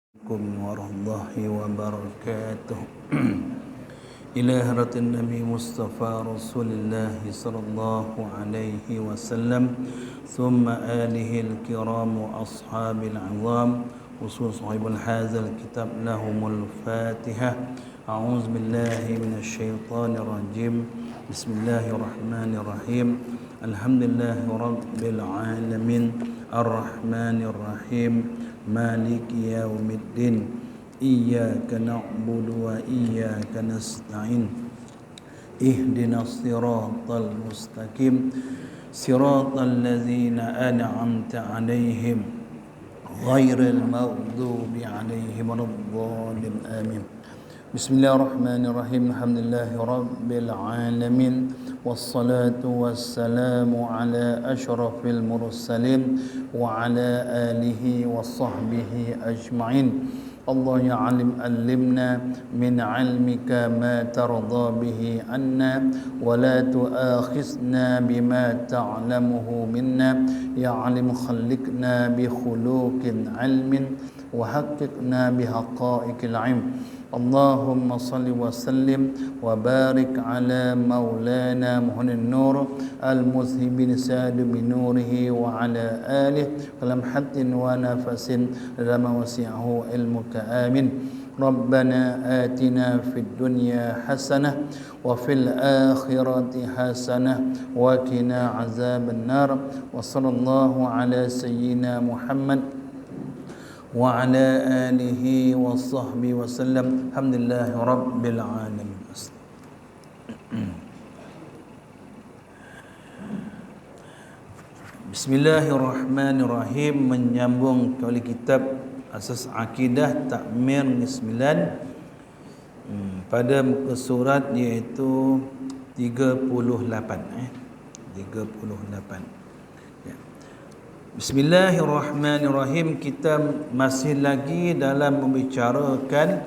Assalamualaikum warahmatullahi wabarakatuh. Ila hadratin Nabi Mustafa Rasulullah sallallahu alaihi wasallam, thumma alihi al-kiram wa ashabil azam, usul sahibul hadzal kitab lahumul Fatihah. A'udzu billahi minasy syaithanir rajim. Bismillahirrahmanirrahim. Alhamdulillahi rabbil alamin. Ar-Rahmanir Rahim. Maliki yaumiddin. Iyyaka na'budu wa iyyaka nasta'in. Ihdinas siratal mustaqim. Siratal ladzina an'amta 'alaihim ghairil maghdubi 'alaihim waladdallin. Amin. Bismillahirrahmanirrahim. Alhamdulillahi rabbil alamin. Wassalatu wassalamu ala asyrafil mursalin wa ala alihi wa sahbihi ajma'in. Allah ya alim allimna min ilmika ma tarda bihi anna wa la tu'akhizna bima ta'lamuhu minna. Ya alim khalliqna bi khuluqin ilmin wa haqqiqna bi haqa'iqil ilm. Allahumma salli wa sallim wa barik ala maulana Muhammadin nur al-muzhibin sadu bin nurihi wa ala alihi kalam hatin wa nafasin lama wasi'ahu ilmuka amin. Rabbana atina fid dunya hasanah wa fil akhirati hasanah wa qina azaban nar. Wa sallallahu ala sayyidina Muhammad wa ala alihi wa sahbihi wa sallam. Alhamdulillahi rabbil alamin. Bismillahirrahmanirrahim. Menyambung oleh kitab Asas Akidah Takmir ke-9 pada muka surat iaitu 38 38. Bismillahirrahmanirrahim. Kita masih lagi dalam membicarakan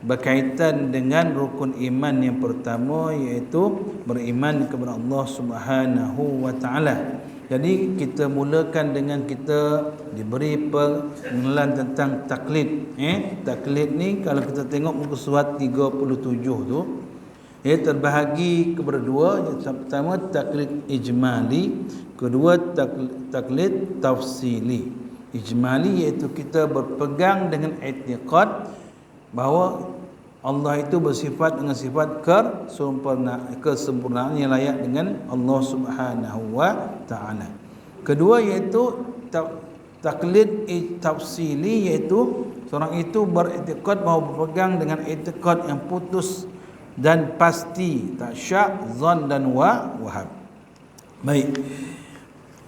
berkaitan dengan rukun iman yang pertama, iaitu beriman kepada Allah Subhanahu wa taala. Jadi kita mulakan dengan kita diberi pengenalan tentang taklid. Taklid ni kalau kita tengok muka surat 37 tu, terbahagi kepada dua. Yang pertama taklid ijmali, kedua taklid tafsili. Ijmali iaitu kita berpegang dengan i'tiqad bahawa Allah itu bersifat dengan sifat kesempurnaan yang layak dengan Allah Subhanahu wa taala. Kedua iaitu taklid tafsili, iaitu seorang itu beriktikad bahawa berpegang dengan iktikad yang putus dan pasti, tak syak, zon dan waham. Baik.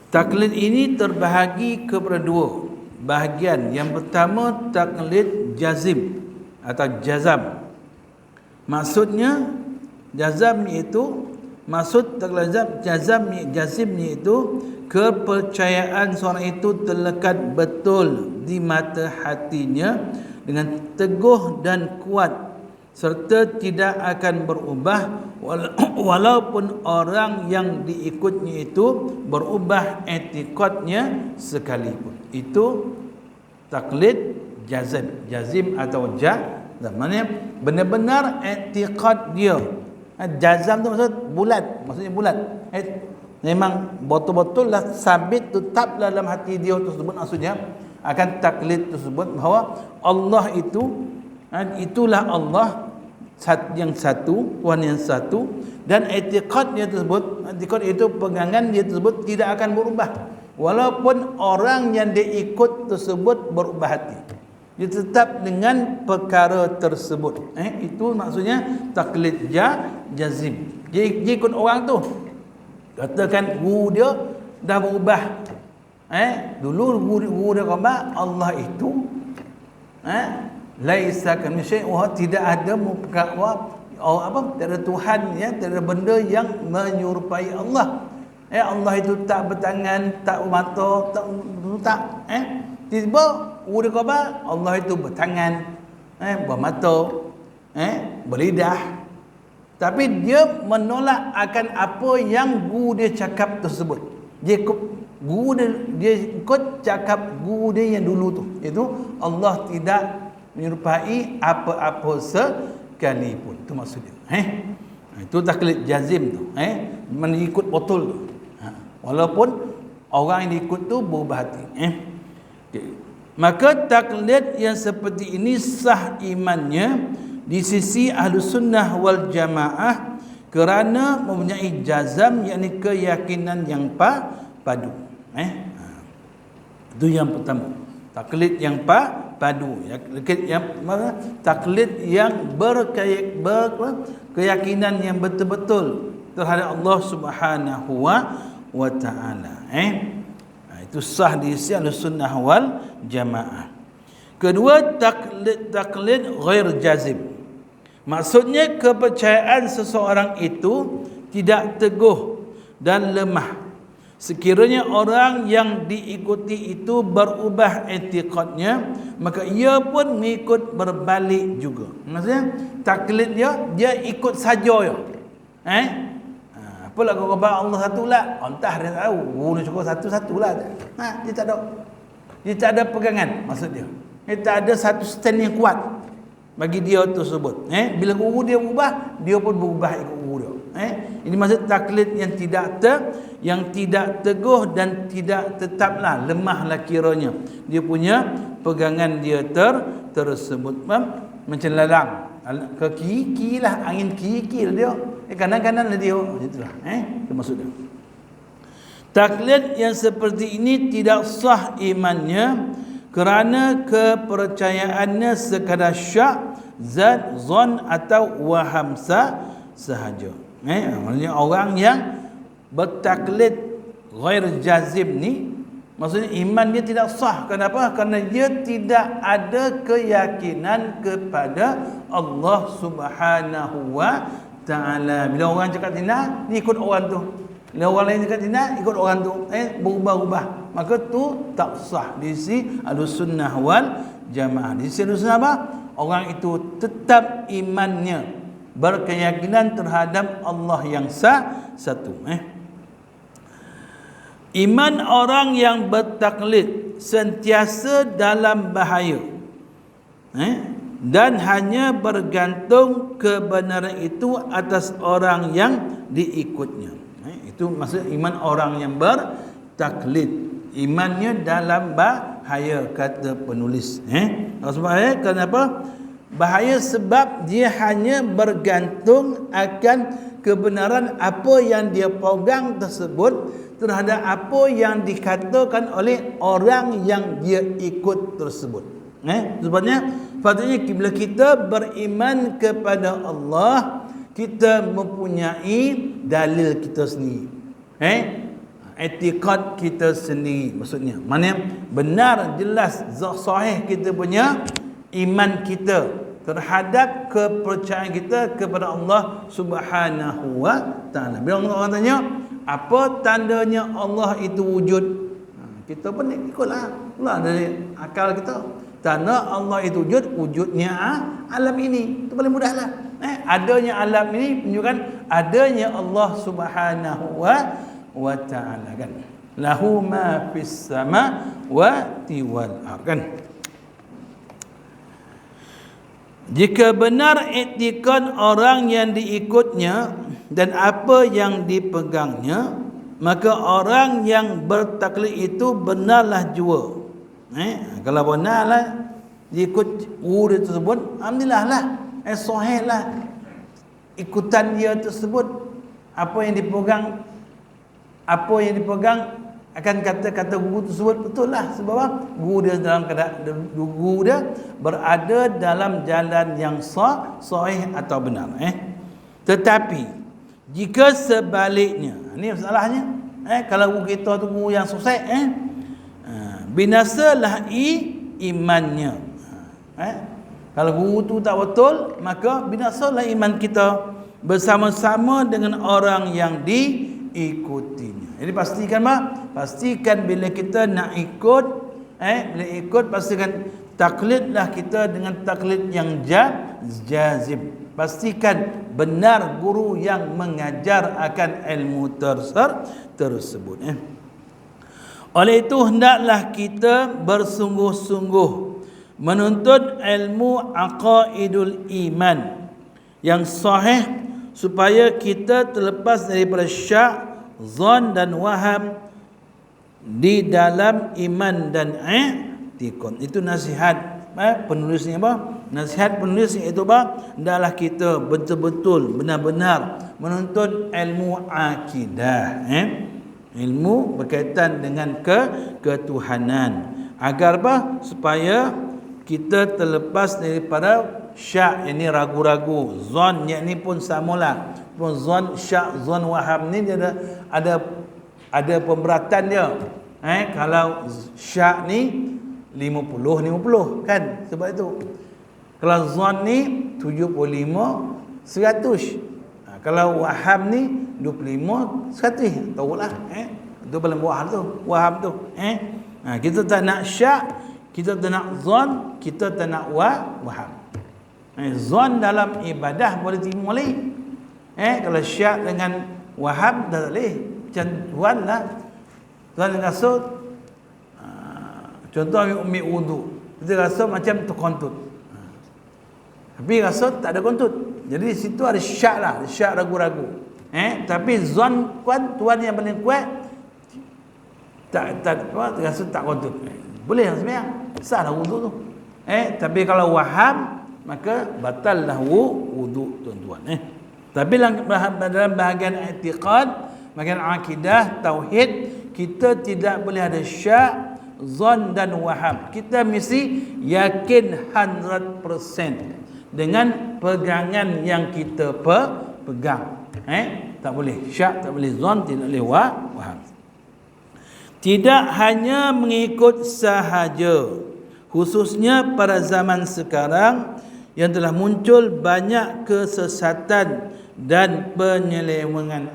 Taklid ini terbahagi kepada dua bahagian. Yang pertama taklid jazim atau jazam. Maksudnya jazam iaitu taklid jazim iaitu kepercayaan seorang itu terlekat betul di mata hatinya dengan teguh dan kuat serta tidak akan berubah walaupun orang yang diikutnya itu berubah etikadnya sekalipun. Itu taklid jazim atau maknanya benar-benar etikad dia. Jazam tu maksudnya bulat. Memang betul-betul lah sabit, tetaplah dalam hati dia tersebut. Maksudnya akan taklid tersebut bahawa Allah itu, itulah Allah yang satu, Tuhan yang satu, dan etikad dia tersebut, etikad itu pegangan dia tersebut tidak akan berubah walaupun orang yang dia ikut tersebut berubah hati. Dia tetap dengan perkara tersebut. Itu maksudnya taklid jazim. Dia ikut orang tu, katakan guru dia dah berubah. Dulu guru dia kata Allah itu laisa kamitslihi syai'un, tidak ada tidak ada Tuhan, tidak ada benda yang menyerupai Allah. Allah itu tak bertangan, tak bermata, tak. Tiba dia kata Allah itu bertangan, bermata, berlidah. Tapi dia menolak akan apa yang guru dia cakap tersebut. Dia ikut cakap guru dia yang dulu tu, iaitu Allah tidak menyerupai apa-apa sekalipun. Itu maksudnya. Itu taklid jazim tu. Mengikut betul tu. Walaupun orang yang ikut tu berubah hati. Okay. Maka taklid yang seperti ini sah imannya di sisi Ahlus Sunnah wal Jamaah kerana mempunyai jazam, yakni keyakinan yang padu. Itu yang pertama. Taklid yang padu. Taklid yang berkeyakinan yang betul-betul terhadap Allah Subhanahu wa ta'ala. Itu sah di sisi Ahlussunnah wal Jamaah. Kedua, taklid ghair jazim. Maksudnya kepercayaan seseorang itu tidak teguh dan lemah. Sekiranya orang yang diikuti itu berubah i'tiqadnya, maka ia pun mengikut berbalik juga. Maksudnya taklid dia ikut saja ya. Apalah kau kata Allah satu lah, entah dia tahu guru cukup satu-satu lah. Dia tak ada pegangan, maksud dia. Dia tak ada satu stand yang kuat bagi dia tersebut. Bila guru dia berubah, dia pun berubah ikut guru dia. Ini maksud taklid yang tidak teguh dan tidak tetaplah, lemahlah kiranya dia punya pegangan dia tersebut. Macam lalang ke kiri lah, angin kiri dia, kanan-kanan lah dia. Itulah itu maksud dia. Taklid yang seperti ini tidak sah imannya kerana kepercayaannya sekadar syak, zat, zon atau waham sahaja. Maksudnya orang yang bertaklid ghair jazim ni, maksudnya iman dia tidak sah. Kenapa? Kerana dia tidak ada keyakinan kepada Allah Subhanahu wa ta'ala. Bila orang cakap tina, ni ikut orang tu. Bila orang lain cakap tina, ikut orang tu. Berubah-ubah. Maka tu tak sah di sisi Ahlussunnah wal Jamaah. Di sisi Ahlussunnah apa? Orang itu tetap imannya, berkeyakinan terhadap Allah yang satu. Iman orang yang bertaklid sentiasa dalam bahaya, dan hanya bergantung kebenaran itu atas orang yang diikutnya. Itu maksud iman orang yang bertaklid. Imannya dalam bahaya, kata penulis. Sebab kenapa? Bahaya sebab dia hanya bergantung akan kebenaran apa yang dia pegang tersebut terhadap apa yang dikatakan oleh orang yang dia ikut tersebut. Sebabnya patutnya bila kita beriman kepada Allah, kita mempunyai dalil kita sendiri. I'tiqad kita sendiri, maksudnya mana benar, jelas, sahih kita punya iman kita terhadap kepercayaan kita kepada Allah Subhanahu wa ta'ala. Bila orang tanya apa tandanya Allah itu wujud, kita pun ikutlah dari akal kita. Tanda Allah itu wujud, wujudnya alam ini. Itu paling mudahlah. Adanya alam ini menunjukkan adanya Allah Subhanahu wa ta'ala, kan. Lahu ma fis samawati wal ardh, kan. Jika benar i'tiqad orang yang diikutnya dan apa yang dipegangnya, maka orang yang bertaklid itu benarlah jua. Kalau benarlah diikut guru tersebut, alhamdulillah lah, sahih lah ikutan dia tersebut. Apa yang dipegang akan kata-kata guru tersebut betul lah. Sebab guru dia dalam keadaan guru dia berada dalam jalan yang sahih atau benar. Tetapi jika sebaliknya, ini masalahnya, kalau guru kita tu guru yang sukses, binasalah imannya. Kalau guru tu tak betul, maka binasalah iman kita bersama-sama dengan orang yang diikutinya. Jadi pastikan bila kita nak ikut, bila ikut pastikan taklidlah kita dengan taklid yang jazim. Pastikan benar guru yang mengajar akan ilmu tersebut. Oleh itu hendaklah kita bersungguh-sungguh menuntut ilmu aqaidul iman yang sahih supaya kita terlepas daripada syak, zon dan waham di dalam iman dan i'tiqad. Itu nasihat penulis ni apa? Nasihat penulis iaitu apa? Hendaklah kita betul-betul benar-benar menuntut ilmu akidah, ilmu berkaitan dengan ketuhanan, agar apa? Supaya kita terlepas daripada syak, ini ragu-ragu, zon yakni pun samalah. Zon, syak, zon, waham ni dia ada pemberatan dia. Kalau syak ni 50 kan, sebab itu. Kalau zon ni 75 100. Kalau waham ni 25 100. Tahulah, itu paling bawah tu, waham tu. Kita tak nak syak, kita tak nak zon, kita tak nak waham. Zon dalam ibadah boleh terima boleh. Kalau syak dengan waham tak boleh. Macam tuan lah, tuan rasa contoh ambil wudu, kita rasa macam terkontut, tapi rasa tak ada kontut. Jadi di situ ada syak lah, ada syak ragu-ragu. Tapi zon tuan yang paling kuat, tak rasa tak kontut, boleh sebenarnya, sah lah wudu tu. Tapi kalau waham, maka batallah wudu tuan-tuan. Tapi dalam bahagian i'tiqad, bahagian akidah, tauhid, kita tidak boleh ada syak, zon dan waham. Kita mesti yakin 100% dengan pegangan yang kita pegang. Tak boleh syak, tak boleh zon, tidak boleh waham. Tidak hanya mengikut sahaja, khususnya pada zaman sekarang yang telah muncul banyak kesesatan dan penyelewangan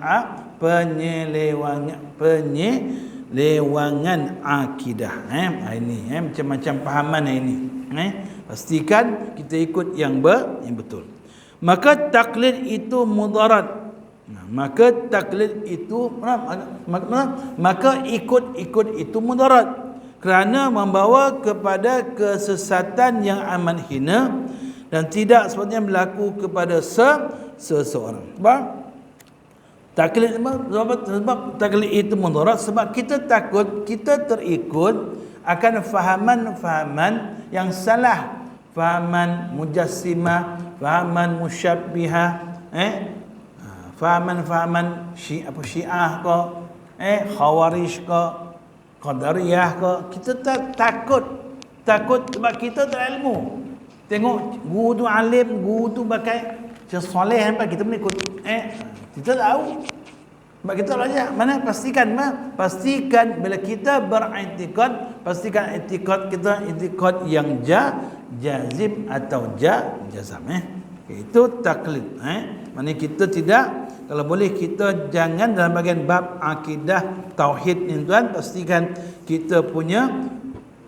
akidah. Ini macam-macam pahaman ini. Pastikan kita ikut yang betul. Maka taklid itu mudarat. Maka taklid itu maka ikut itu mudarat, kerana membawa kepada kesesatan yang amat hina dan tidak sepatutnya berlaku kepada seseorang. Sebab taklid itu mudarat, sebab kita takut kita terikut akan fahaman-fahaman yang salah, fahaman mujassimah, fahaman musyabbihah, fahaman Syiah ke, Khawarij ke, Qadariyah ke. Kita takut sebab kita tak ilmu. Tengok guru tu alim, guru tu pakai soleh apa, kita pun ikut. Kita tahu. Sebab kita belajar. Mana pastikan bila kita beriktikad, pastikan iktikad kita iktikad yang jazim atau jazam. Itu taklid. Mana kita tidak, kalau boleh kita jangan dalam bahagian bab akidah tauhid ni tuan, pastikan kita punya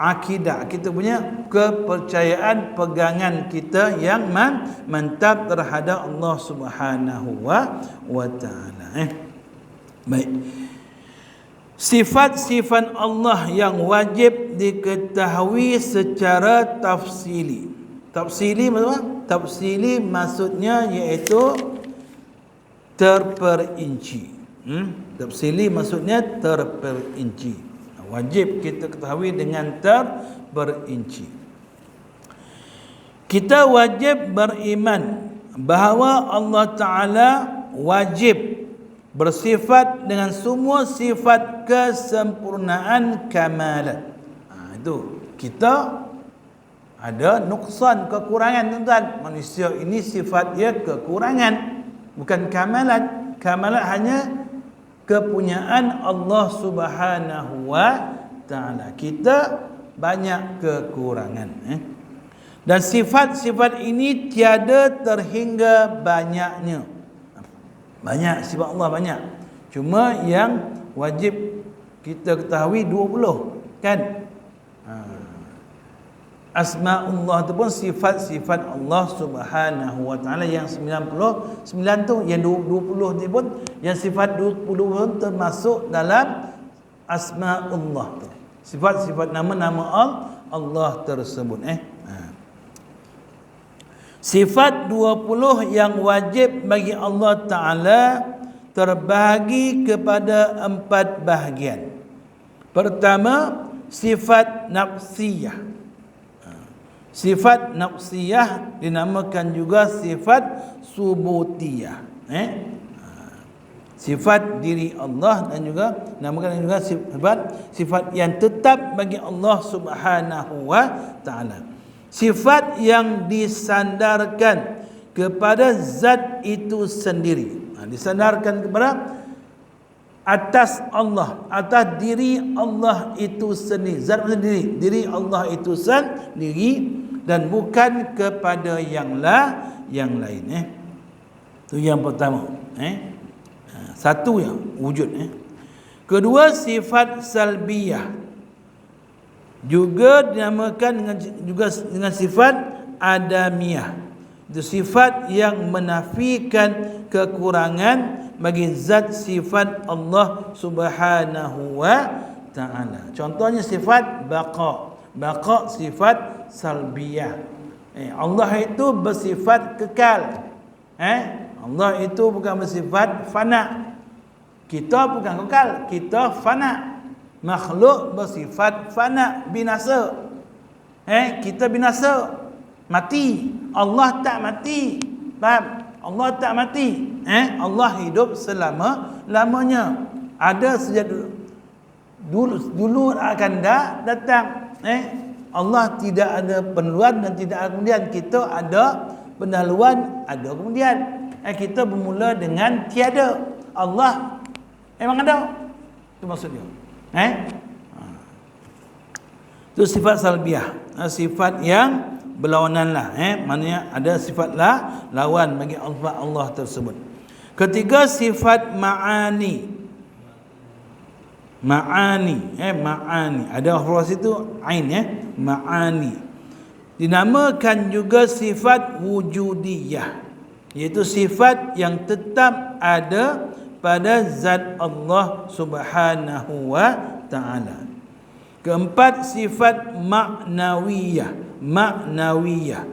akidah, kita punya kepercayaan, pegangan kita yang mantap terhadap Allah Subhanahu wa taala. Baik. Sifat-sifat Allah yang wajib diketahui secara tafsili. Tafsili maksudnya? Tafsili maksudnya iaitu terperinci. Tafsili maksudnya terperinci. Wajib kita ketahui dengan terperinci. Kita wajib beriman bahawa Allah Ta'ala wajib bersifat dengan semua sifat kesempurnaan kamalat. Itu kita ada nuksan, kekurangan tuan-tuan. Manusia ini sifat dia kekurangan, bukan kamalat. Kamalat hanya kepunyaan Allah Subhanahu wa taala. Kita banyak kekurangan. Dan sifat-sifat ini tiada terhingga banyaknya. Banyak sifat Allah, banyak. Cuma yang wajib kita ketahui 20 kan. Asma'ullah itu pun sifat-sifat Allah Subhanahu wa taala yang 99 tu, yang 20 ni pun, yang sifat 20 pun termasuk dalam Asma'ullah tu. Sifat-sifat nama-nama Allah tersebut. Sifat 20 yang wajib bagi Allah Ta'ala terbahagi kepada 4 bahagian. Pertama, sifat nafsiyah. Sifat nafsiyah dinamakan juga sifat subutiyah. Sifat diri Allah dan juga dinamakan juga sifat yang tetap bagi Allah Subhanahu wa Ta'ala. Sifat yang disandarkan kepada zat itu sendiri. Disandarkan kepada atas Allah, atas diri Allah itu sendiri. Zat sendiri, diri Allah itu sendiri, dan bukan kepada yang lain. Itu yang pertama. Satu yang wujud. Kedua, sifat salbiyah. Juga dinamakan dengan sifat adamiyah. Itu sifat yang menafikan kekurangan bagi zat sifat Allah Subhanahu wa Ta'ala. Contohnya sifat baqa. Baqa sifat salbiyah. Allah itu bersifat kekal. Allah itu bukan bersifat fana. Kita bukan kekal, kita fana. Makhluk bersifat fana, binasa. Kita binasa, mati. Allah tak mati. Faham? Allah tak mati. Allah hidup selama-lamanya. Ada sejak dulu akan datang. Allah tidak ada pendahuluan dan tidak ada kemudian. Kita ada pendahuluan, ada kemudian. Kita bermula dengan tiada. Allah memang ada. Itu maksudnya. Itu sifat salbiyah. Sifat yang berlawanan lah. Maknanya ada sifat lawan bagi Allah tersebut. Ketiga, sifat ma'ani. Ma'ani. Ma'ani. Ada huruf situ ain. Ma'ani. Dinamakan juga sifat wujudiyah. Iaitu sifat yang tetap ada pada zat Allah Subhanahu wa Ta'ala. Keempat, sifat ma'nawiyah. Ma'nawiyah.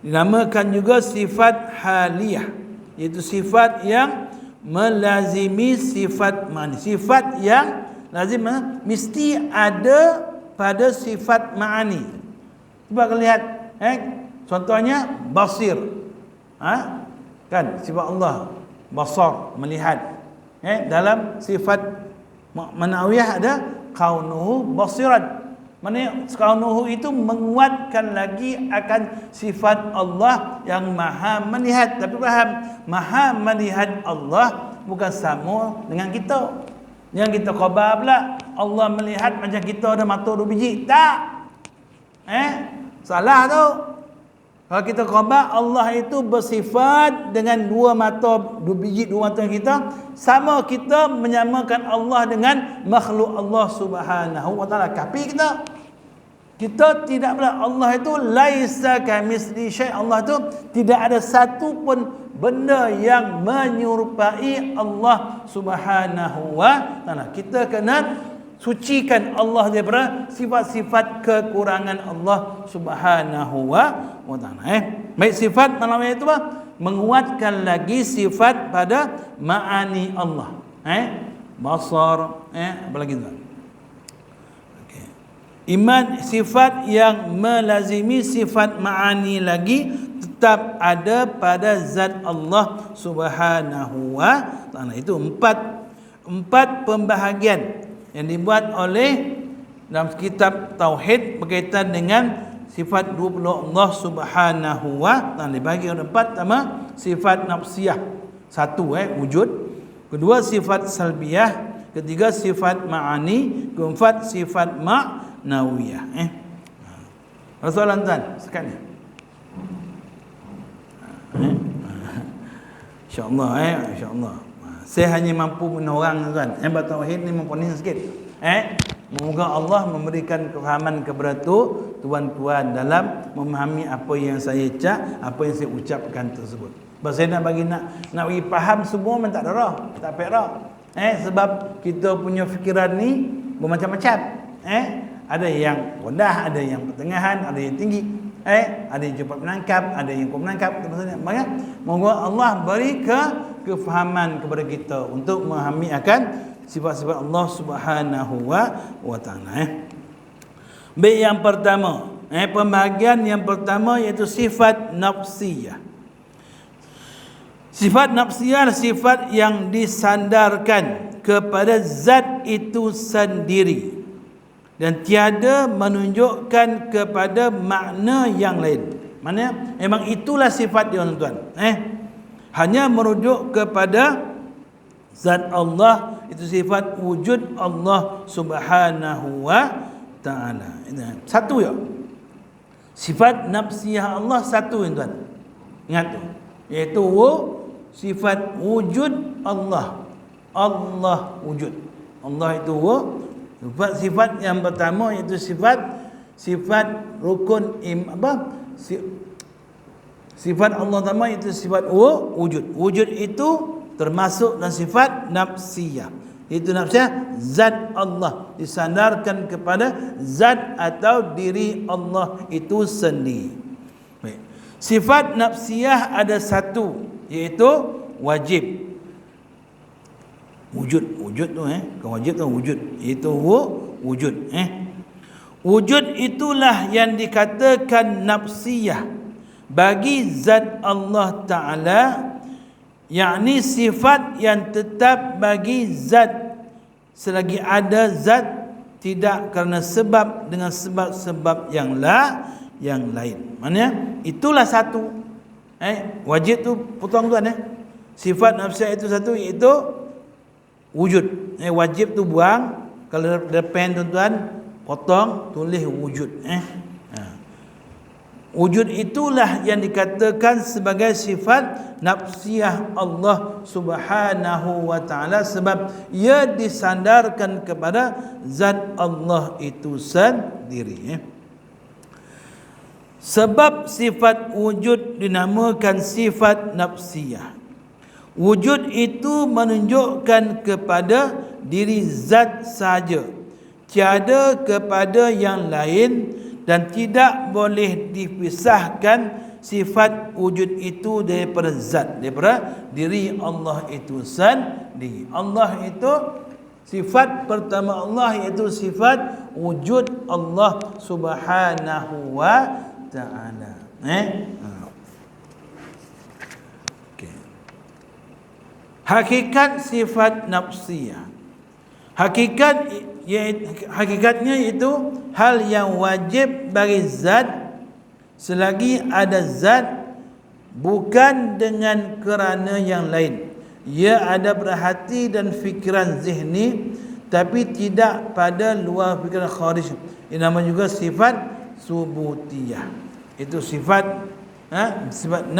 Dinamakan juga sifat haliyah. Iaitu sifat yang melazimi sifat ma'ani. Sifat yang lazim mesti ada pada sifat ma'ani. Cuba kalian lihat. Contohnya basir. Kan sifat Allah basar, melihat. Dalam sifat ma'nawiyah ada kaunuhu basiran. Maksudnya kaunuhu itu menguatkan lagi akan sifat Allah yang maha melihat. Tapi faham, maha melihat Allah bukan sama dengan kita. Yang kita khabar pula Allah melihat macam kita ada mata 2 biji. Tak. Salah tu. Kalau kita khabar Allah itu bersifat dengan 2 mata, 2 biji 2 mata kita, sama kita menyamakan Allah dengan makhluk Allah Subhanahu wa Ta'ala. Tapi kita tidak pula. Allah itu laisa kamitsli syai'. Allah itu tidak ada satu pun benda yang menyerupai Allah Subhanahu wa Ta'ala. Kita kena sucikan Allah daripada sifat-sifat kekurangan Allah Subhanahu wa Ta'ala. Baik, sifat malam itu menguatkan lagi sifat pada ma'ani Allah. Basar, apa lagi tu? Okay. Iman, sifat yang melazimi sifat ma'ani lagi tetap ada pada zat Allah Subhanahu wa Ta'ala. Itu empat pembahagian yang dibuat oleh dalam kitab Tauhid berkaitan dengan sifat 20 Allah Subhanahu wa Ta'ala. Dibagi ada 4. Pertama, sifat nafsiyah. 1 wujud. Kedua, sifat salbiyah. Ketiga, sifat ma'ani. Keempat, sifat ma'nawiyah. Ada soalan tuan sekali? InsyaAllah InsyaAllah. Saya hanya mampu menorang tuan. Hebat tauhid ni mempunyai sikit. Semoga Allah memberikan kefahaman kepada tuan-tuan dalam memahami apa yang saya apa yang saya ucapkan tersebut. Sebab saya nak bagi faham semua memang tak ada rah, tak perak. Sebab kita punya fikiran ni bermacam-macam. Ada yang rendah, ada yang pertengahan, ada yang tinggi. Ada yang cepat menangkap, ada yang kurang menangkap. Maka moga Allah beri kefahaman kepada kita untuk memahami akan sifat-sifat Allah Subhanahu wa taala. Baik, yang pertama, pembahagian yang pertama iaitu sifat nafsiyah. Sifat nafsiyah adalah sifat yang disandarkan kepada zat itu sendiri dan tiada menunjukkan kepada makna yang lain. Maknanya memang itulah sifat dia, tuan-tuan. Hanya merujuk kepada zat Allah, itu sifat wujud Allah Subhanahu wa taala. Satu ya. Sifat nafsiyah Allah satu, tuan. Ingat tu. Iaitu sifat wujud Allah. Allah wujud. Allah itu sifat yang pertama iaitu sifat rukun sifat Allah pertama itu sifat wujud. Wujud itu termasuk dalam sifat nafsiyah. Itu nafsiyah zat Allah, disandarkan kepada zat atau diri Allah itu sendiri. Baik. Sifat nafsiyah ada satu, iaitu wajib. Wujud tu bukan wajib tu, wujud. Itu wujud. Wujud itulah yang dikatakan nafsiyah bagi zat Allah Ta'ala, yakni sifat yang tetap bagi zat selagi ada zat, tidak kerana sebab dengan sebab-sebab yang lain. Maknanya itulah satu. Wajib tu potong tuan. Sifat nafsiyah itu satu, iaitu wujud. Wajib tu buang. Kalau ada pen tuan-tuan, potong, tulis wujud. Wujud itulah yang dikatakan sebagai sifat nafsiyah Allah Subhanahu wa taala, sebab ia disandarkan kepada zat Allah itu sendiri. Sebab sifat wujud dinamakan sifat nafsiyah. Wujud itu menunjukkan kepada diri zat sahaja, tiada kepada yang lain, dan tidak boleh dipisahkan sifat wujud itu daripada zat, daripada diri Allah itu sendiri. Allah itu sifat pertama Allah, iaitu sifat wujud Allah Subhanahu wa taala. Hakikat sifat nafsiyah. Hakikatnya itu hal yang wajib bagi zat selagi ada zat, bukan dengan kerana yang lain. Ia ada berhati dan fikiran zihni, tapi tidak pada luar fikiran kharij. Ini nama juga sifat subutiyah. Itu sifat sifat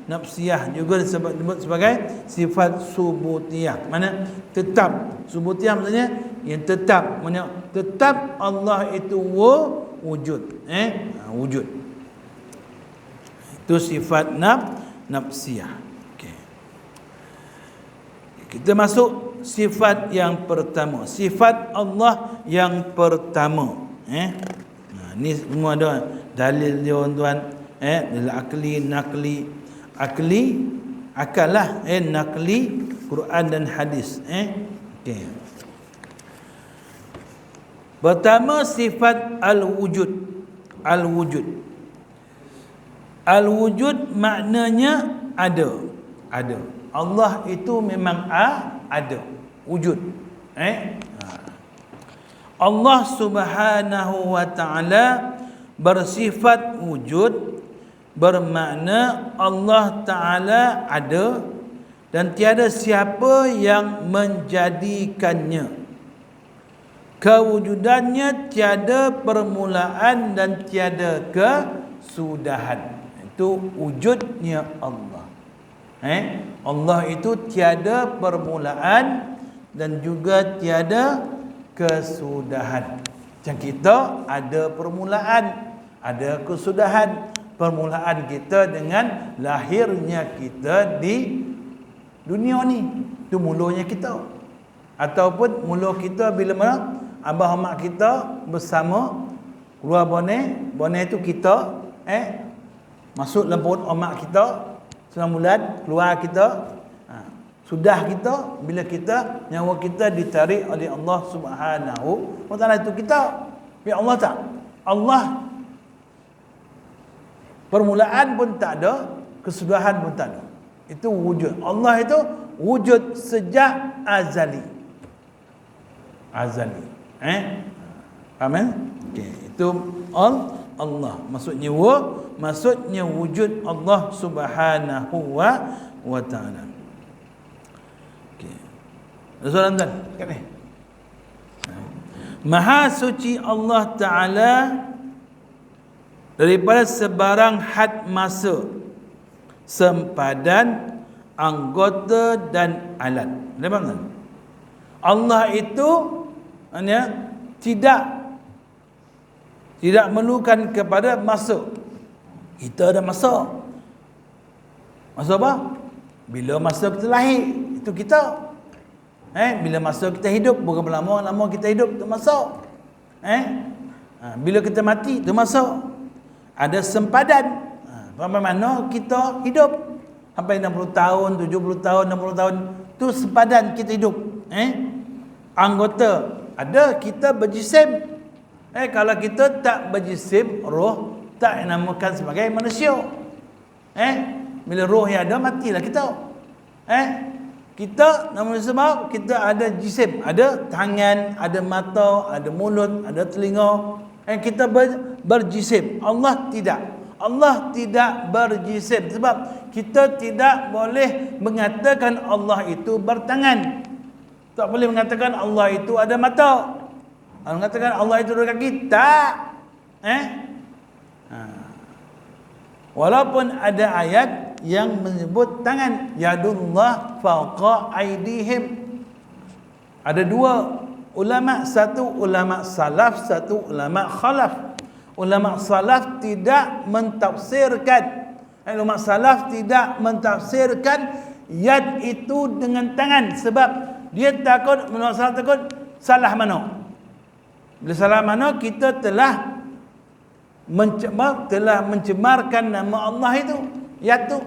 nafsiyah juga disebut sebagai sifat subutiyah. Mana tetap. Subutiyah maksudnya yang tetap. Maksudnya tetap Allah itu wujud. Wujud. Itu sifat nafsiyah. Okay. Kita masuk sifat yang pertama. Sifat Allah yang pertama. Ni semua ada dalil dia, tuan. Dalil akli, nakli. Akal lah, nakli, Quran dan hadis. Okay. Pertama, sifat al-wujud. Al-wujud maknanya ada. Allah itu memang ada, wujud. Allah Subhanahu wa taala bersifat wujud, bermakna Allah Ta'ala ada dan tiada siapa yang menjadikannya. Kewujudannya tiada permulaan dan tiada kesudahan. Itu wujudnya Allah. Allah itu tiada permulaan dan juga tiada kesudahan. Macam kita ada permulaan, ada kesudahan. Permulaan kita dengan lahirnya kita di dunia ni, itu mulanya kita. Ataupun mula kita bila mana abah mak kita bersama keluar boneh itu kita, masuk dalam perut mak kita 9 bulan, keluar kita, sudah kita bila kita nyawa kita ditarik oleh Allah Subhanahu wa taala. Itu kita ya Allah tak, Allah permulaan pun tak ada, kesudahan pun tak ada. Itu wujud. Allah itu wujud sejak azali. Amin. Okey, itu Allah. Maksudnya wujud Allah Subhanahu wa taala. Okey. Soalan tuan, kat ni. Maha suci Allah Taala daripada sebarang had masa, sempadan, anggota dan alat. Nampak tak? Allah itu hanya tidak memerlukan kepada masa. Kita ada masa. Masa apa? Bila masa kita lahir, itu kita. Bila masa kita hidup, berapa lama kita hidup, itu masa. Bila kita mati, itu masa. Ada sempadan. Sampai mana kita hidup. Sampai 60 tahun, 70 tahun, 60 tahun. Itu sempadan kita hidup. Anggota. Ada kita berjisim. Kalau kita tak berjisim, roh tak dinamakan sebagai manusia. Bila roh yang ada, matilah kita. Kita namun sebab kita ada jisim, ada tangan, ada mata, ada mulut, ada telinga. Kita berjisim. Allah tidak. Allah tidak berjisim sebab kita tidak boleh mengatakan Allah itu bertangan. Tak boleh mengatakan Allah itu ada mata. Mengatakan Allah itu ada kaki, tak. Walaupun ada ayat yang menyebut tangan, yadullah fawqa aydihim. Ada 2 ulama, satu ulama salaf, satu ulama khalaf. Ulama salaf tidak mentafsirkan, ulama salaf tidak mentafsirkan yad itu dengan tangan sebab dia takut, ulama salaf takut salah mana. Bila salah mana, kita telah mencemarkan nama Allah itu, yad tu.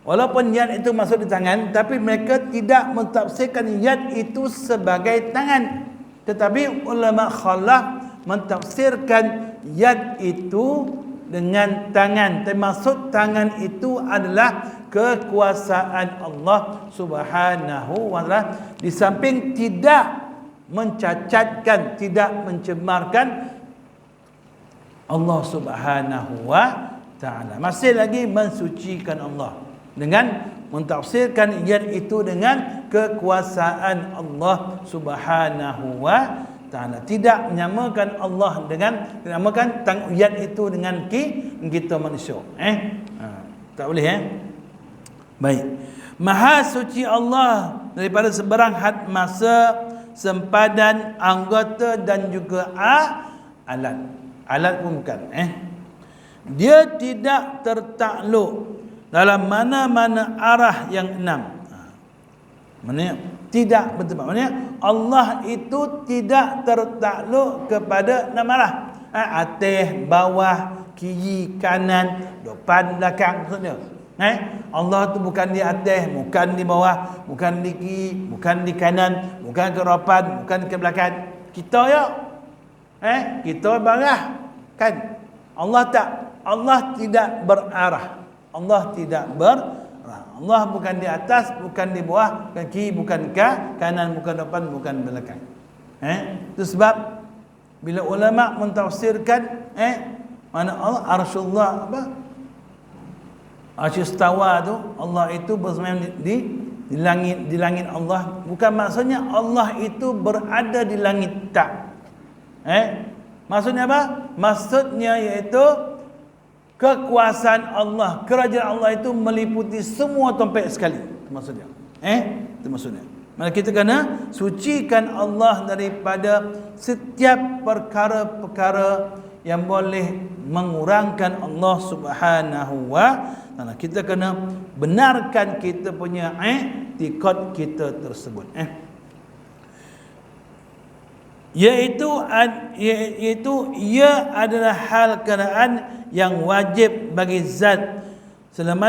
Walaupun yad itu masuk di tangan, tapi mereka tidak mentafsirkan yad itu sebagai tangan. Tetapi ulama khalaf mentafsirkan yad itu dengan tangan. Termasuk tangan itu adalah kekuasaan Allah Subhanahu wa taala. Di samping tidak mencacatkan, tidak mencemarkan Allah Subhanahu wa taala, masih lagi mensucikan Allah dengan mentafsirkan yad itu dengan kekuasaan Allah Subhanahu wa taala. Tidak menyamakan Allah dengan, dinamakan yad itu dengan kita manusia. Tak boleh. Baik. Maha suci Allah daripada sebarang had masa, sempadan, anggota dan juga alat. Alat pun bukan. Dia tidak tertakluk dalam mana-mana arah yang 6. Maksudnya tidak bertempat. Maksudnya Allah itu tidak tertakluk kepada 6 arah. Atas, bawah, kiri, kanan, depan, belakang, maksudnya. Allah tu bukan di atas, bukan di bawah, bukan di kiri, bukan di kanan, bukan ke depan, bukan ke belakang. Kita ya. Kita barah kan. Allah tak. Allah tidak berarah. Allah tidak berarah. Allah bukan di atas, bukan di bawah, bukan kiri, bukan ke kanan, bukan depan, bukan belakang. Itu sebab bila ulama mentafsirkan mana Allah arsyullah apa? Arsyistawa tu, Allah itu bersemayam di langit Allah. Bukan maksudnya Allah itu berada di langit, tak. Maksudnya apa? Maksudnya iaitu kekuasaan Allah, kerajaan Allah itu meliputi semua tempat sekali. Itu maksudnya. Itu maksudnya. Maka kita kena sucikan Allah daripada setiap perkara-perkara yang boleh mengurangkan Allah Subhanahu wa taala. Kita kena benarkan kita punya i'tikad kita tersebut. Iaitu ia adalah hal keadaan yang wajib bagi zat selama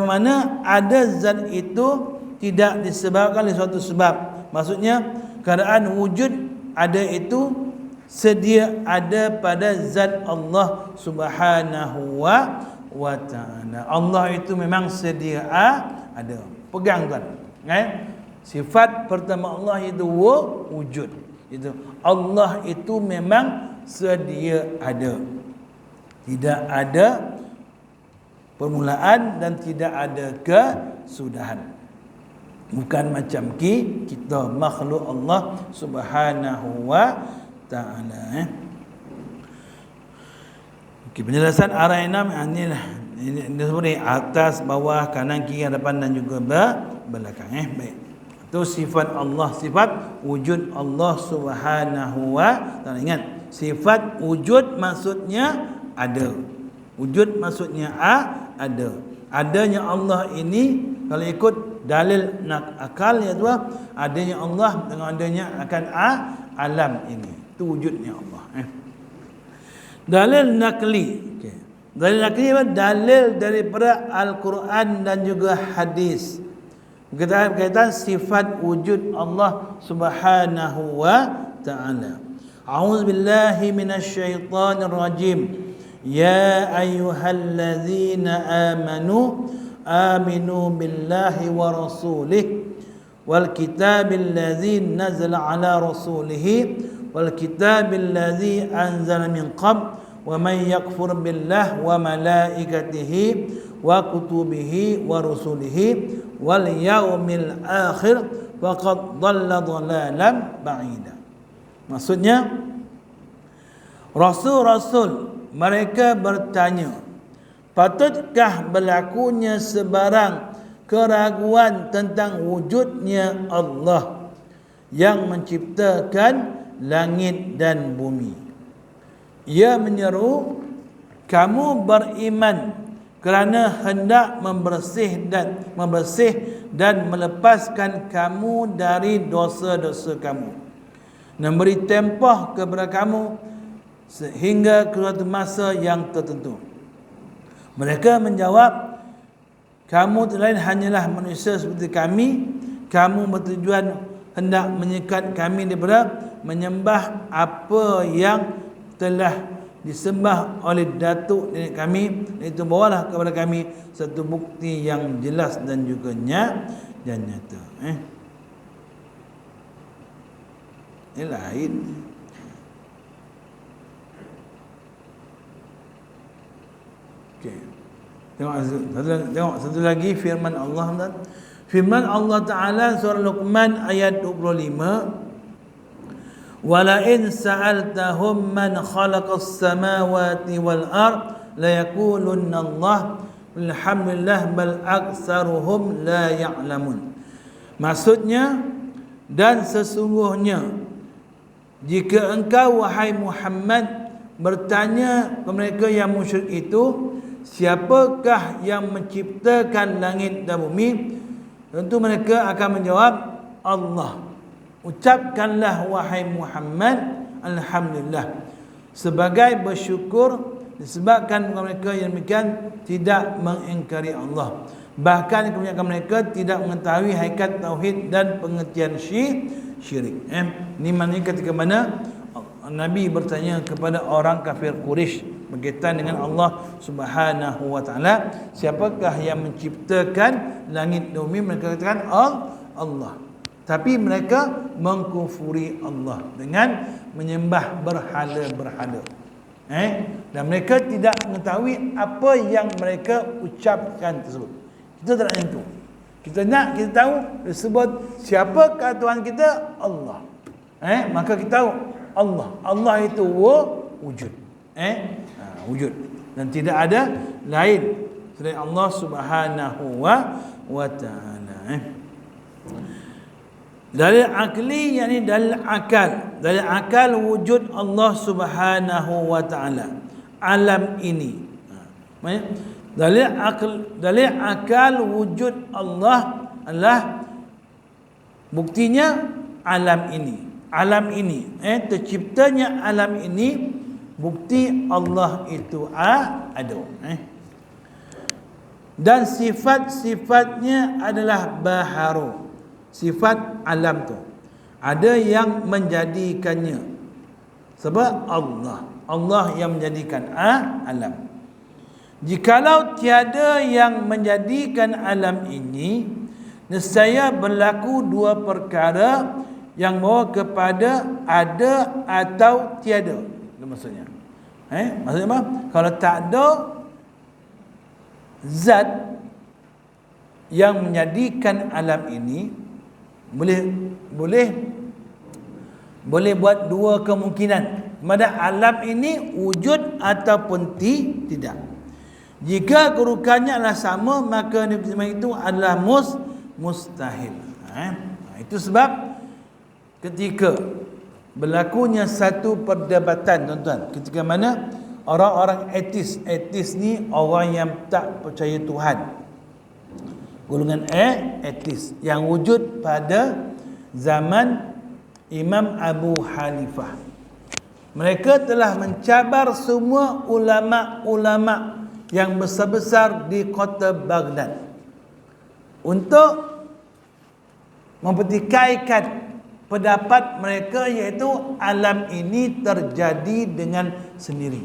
mana ada zat itu tidak disebabkan oleh suatu sebab. Maksudnya keadaan wujud ada itu sedia ada pada zat Allah Subhanahu wa ta'ala. Allah itu memang sedia ada. Pegang tuan. Sifat pertama Allah itu wujud. Itu Allah itu memang sedia ada. Tidak ada permulaan dan tidak ada kesudahan. Bukan macam kita makhluk Allah Subhanahu wa ta'ala. Okey, penjelasan arah enam ini seperti atas, bawah, kanan, kiri, hadapan dan juga belakang. Baik. Itu sifat Allah, sifat wujud Allah Subhanahu wa ta'ala. Ingat, sifat wujud maksudnya ada. Wujud maksudnya ada. Adanya Allah ini kalau ikut dalil akal iaitu adanya Allah dengan adanya akan alam ini. Itu wujudnya Allah. Dalil nakli. Okay. Dalil nakli adalah dalil daripada Al-Quran dan juga hadis. Berkaitan sifat wujud Allah Subhanahu wa ta'ala. A'udzubillahi minasyaitonir rajim. Ya ayyuhallazina amanu aminu billahi wa rasulih wal kitabil ladzi nazala ala rasulih wal kitabil ladzi anzala min qabl wa man yakfur billahi wa malaikatihi wa kutubihi wa rusulihi wal yaumil akhir faqad dhalla dhalalan ba'ida. Maksudnya rasul-rasul mereka bertanya, patutkah berlakunya sebarang keraguan tentang wujudnya Allah yang menciptakan langit dan bumi? Ia menyeru, kamu beriman kerana hendak membersih dan melepaskan kamu dari dosa-dosa kamu, memberi tempoh kepada kamu sehingga ke suatu masa yang tertentu. Mereka menjawab, kamu lain hanyalah manusia seperti kami. Kamu bertujuan hendak menyekat kami daripada menyembah apa yang telah disembah oleh datuk nenek kami. Itu bawalah kepada kami satu bukti yang jelas dan juga nyata. Ini lain. Okay. Tengok satu lagi firman Allah. Firman Allah Ta'ala surah Luqman ayat 25. Wala in sa'altahum man khalaqas samawati wal ard la yaqulunna Allah alhamdulillah bal aktsaruhum la ya'lamun. Maksudnya, dan sesungguhnya jika engkau wahai Muhammad bertanya kepada mereka yang musyrik itu, siapakah yang menciptakan langit dan bumi? Tentu mereka akan menjawab, Allah. Ucapkanlah wahai Muhammad, alhamdulillah, sebagai bersyukur disebabkan mereka yang demikian tidak mengingkari Allah. Bahkan kebanyakan mereka tidak mengetahui hakikat tauhid dan pengertian syirik. Ini maknanya ketika mana Nabi bertanya kepada orang kafir Quraisy berkaitan dengan Allah Subhanahu wa ta'ala, siapakah yang menciptakan langit dan bumi? Mereka katakan Allah. Tapi mereka mengkufuri Allah dengan menyembah berhala-berhala. Dan mereka tidak mengetahui apa yang mereka ucapkan tersebut. Kita tak nak itu. Kita nak kita tahu disebut siapakah Tuhan kita? Allah. Maka kita tahu Allah itu wujud. Wujud dan tidak ada lain selain Allah Subhanahu wa ta'ala. Dalil akli, yakni dalil akal. Dalil akal wujud Allah Subhanahu wa ta'ala, alam ini. Dalil akal wujud Allah adalah buktinya alam ini. alam ini, terciptanya alam ini bukti Allah itu ada. Dan sifat-sifatnya adalah baharu. Sifat alam tu ada yang menjadikannya. Sebab Allah yang menjadikan alam. Jikalau tiada yang menjadikan alam ini, nescaya berlaku dua perkara yang membawa kepada ada atau tiada. Itu maksudnya. Maksudnya apa? Kalau tak ada zat yang menjadikan alam ini, boleh buat dua kemungkinan. Pada alam ini wujud ataupun tidak. Jika kedudukannya adalah sama, maka itu adalah mustahil. Itu sebab ketika berlakunya satu perdebatan, tuan-tuan, ketika mana orang-orang etis ni orang yang tak percaya Tuhan, golongan etis yang wujud pada zaman Imam Abu Hanifah. Mereka telah mencabar semua ulama-ulama yang besar-besar di kota Baghdad untuk mempertikaikan pendapat mereka, iaitu alam ini terjadi dengan sendiri.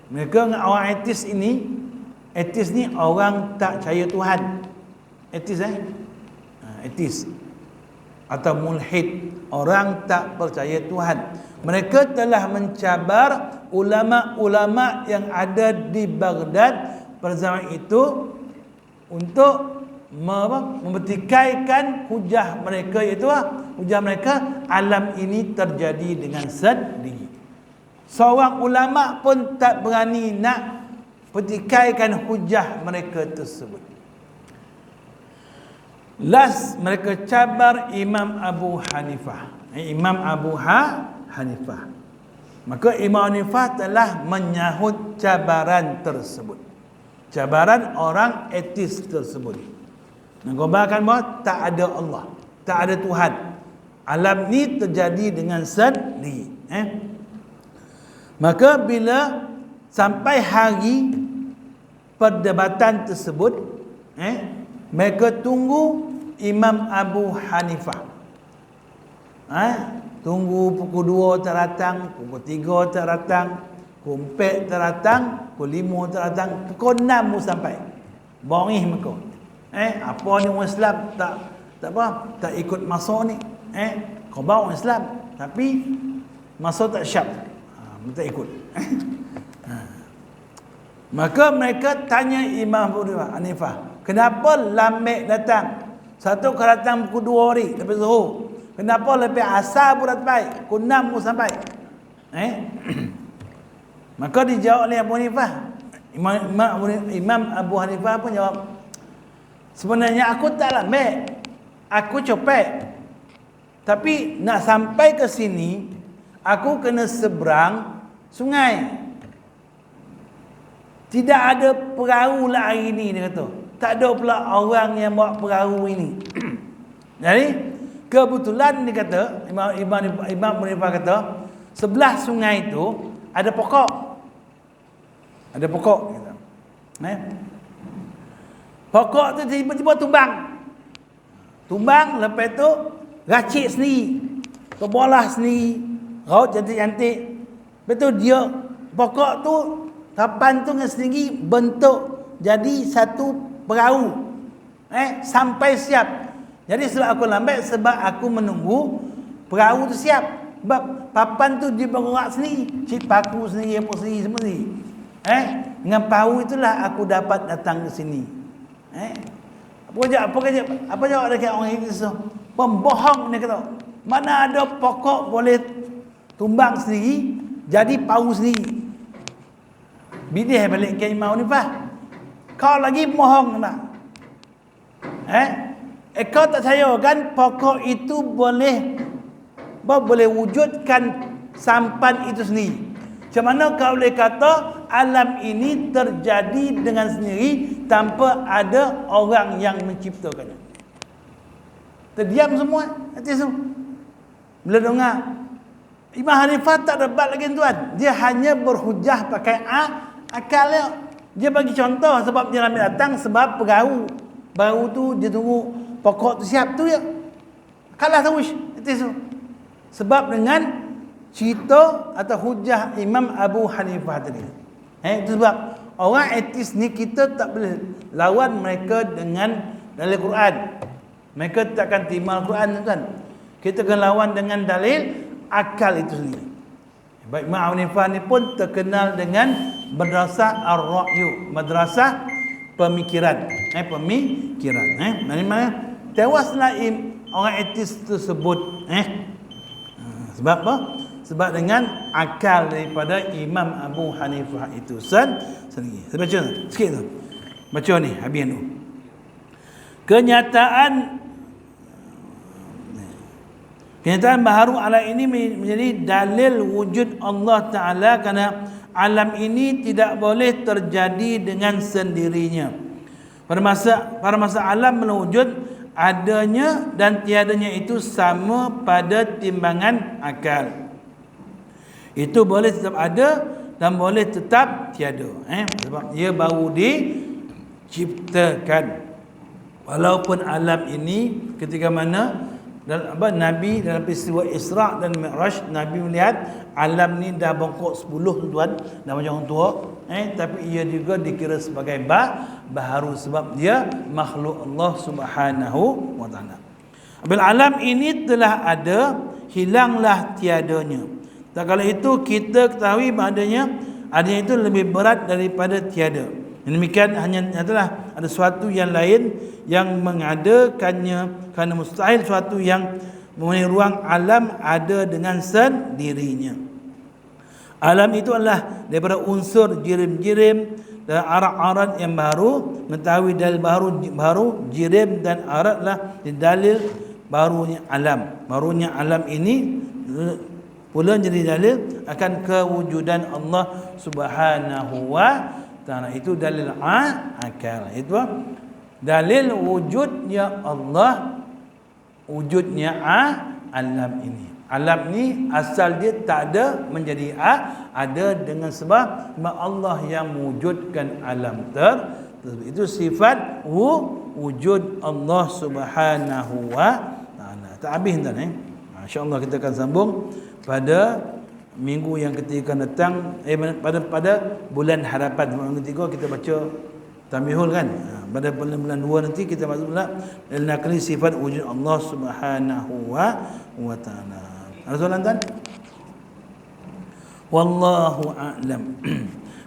Mereka orang etis ni orang tak percaya Tuhan. Etis atau mulhid, orang tak percaya Tuhan. Mereka telah mencabar ulama-ulama yang ada di Baghdad pada zaman itu untuk mempertikaikan hujah mereka, iaitu hujah mereka alam ini terjadi dengan sendiri. Seorang ulama pun tak berani nak pertikaikan hujah mereka tersebut. Last mereka cabar Imam Abu Hanifah. Maka Imam Hanifah telah menyahut cabaran tersebut. Cabaran orang etis tersebut. Menggambarkan bahawa tak ada Allah, tak ada Tuhan. Alam ni terjadi dengan sendiri. Maka bila sampai hari perdebatan tersebut, mereka tunggu Imam Abu Hanifah. Tunggu pukul 2 tak datang, pukul 3 tak datang, pukul 4 tak datang, pukul 5 tak datang, pukul 6 pun sampai. Bongih mereka. Apa ni orang Islam tak ikut masa ni. Khabar orang Islam tapi masa tak syap. Tak ikut. Maka mereka tanya Imam Abu Hanifah, kenapa lambat datang? Satu kau datang pukul 2 hari lepas Zuhur. Kenapa lepas asar pun dah sampai? Pukul 6 pun sampai. Maka dijawab oleh Abu Hanifah. Imam Abu Hanifah pun jawab, sebenarnya aku tak lambat. Aku cepet. Tapi nak sampai ke sini, aku kena seberang sungai. Tidak ada perahu lah hari ni, dia kata. Tak ada pula orang yang bawa perahu ini. Jadi kebetulan dia kata, Imam Hanifah kata, sebelah sungai itu ada pokok. Ada pokok, kata. Pokok tu tiba-tiba tumbang, lepas tu racik sendiri, terbolah sendiri, raut cantik-cantik. Lepas tu dia pokok tu, tapan tu dengan sendiri bentuk jadi satu perahu. Sampai siap. Jadi sebab aku lambat, sebab aku menunggu perahu tu siap. Sebab papan tu dia bergerak sendiri, cik paku sendiri, apa sendiri, semua sendiri. Dengan perahu itulah aku dapat datang ke sini. Apa jawab dekat orang itu? Pembohong, dia kata. Mana ada pokok boleh tumbang sendiri, jadi perahu sendiri. Bidih balik ke Imam Hanifah. Kau lagi mohong nak. Kau tak percaya kan pokok itu boleh wujudkan sampan itu sendiri. Macam mana kau boleh kata alam ini terjadi dengan sendiri tanpa ada orang yang menciptakannya? Terdiam semua etis tu. Bila dengar Imam Hanifah tak debat lagi tuan. Dia hanya berhujah pakai akal dia. Dia bagi contoh sebab dia ambil datang sebab perau. Baru tu dia tunggu pokok tu siap tu ya. Kalah terus etis tu. Sebab dengan cerita atau hujah Imam Abu Hanifah tadi. Itu sebab orang etis ni kita tak boleh lawan mereka dengan dalil Quran. Mereka tak akan terima Al-Quran tuan. Kita akan lawan dengan dalil akal itu sendiri. Baik Imam Abu Hanifah ni pun terkenal dengan madrasah ar-ra'yu, madrasah pemikiran. Pemikiran. Mana tewaslah orang etis tersebut. Sebab apa? Sebab dengan akal daripada Imam Abu Hanifah itu sendiri. Saya baca sikit tu. Baca ni habis tu. Kenyataan baharu alam ini menjadi dalil wujud Allah Ta'ala kerana alam ini tidak boleh terjadi dengan sendirinya. Pada masa alam mewujud, adanya dan tiadanya itu sama pada timbangan akal. Itu boleh tetap ada dan boleh tetap tiada. Sebab ia baru diciptakan. Walaupun alam ini ketika mana Nabi dalam peristiwa Isra' dan Mi'raj, Nabi melihat alam ni dah bongkok 10 tuan, dah macam orang tua. Tapi ia juga dikira sebagai baharu sebab dia makhluk Allah Subhanahu wa taala. Apabila alam ini telah ada, hilanglah tiadanya. Tak kala itu kita ketahui adanya itu lebih berat daripada tiada. Demikian hanya adalah ada sesuatu yang lain yang mengadakannya, kerana mustahil sesuatu yang memenuhi ruang alam ada dengan sendirinya. Alam itu adalah daripada unsur jirim-jirim dan arat-arat yang baru. Mengetahui dalil baru jirim dan arat lah dalil barunya alam. Barunya alam ini pula jadi dalil akan kewujudan Allah Subhanahu wa taala. Itu dalil akal. Itu dalil wujudnya Allah, wujudnya alam ini. Alam ni asal dia tak ada menjadi ada dengan sebab Allah yang mewujudkan alam tersebut. Itu sifat wujud Allah Subhanahu wa taala. Tak habis tuan insya-Allah kita akan sambung pada minggu yang ketiga datang, pada bulan harapan. Minggu ketiga kita baca Tamihul kan. Pada bulan 2 nanti kita masuk pula nakli sifat wujud Allah Subhanahu wa taala. Ada soalan tuan? Wallahu a'lam.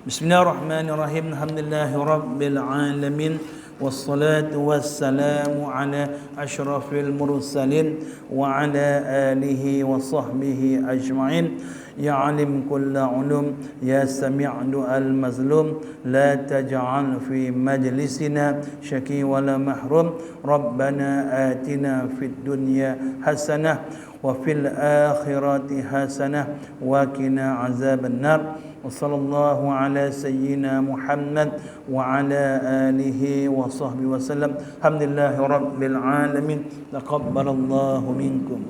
Bismillahirrahmanirrahim. Alhamdulillahirabbil alamin. والصلاة والسلام على أشرف المرسلين وعلى آله وصحبه أجمعين. يا علم كل علوم يا سميع دعاء المظلوم لا تجعل في مجلسنا شقي ولا محروم. ربنا آتنا في الدنيا حسنة وفي الآخرة حسنة وقنا عذاب النار. وصلى الله على سيدنا محمد وعلى آله وصحبه وسلم. الحمد لله رب العالمين. تقبل الله منكم.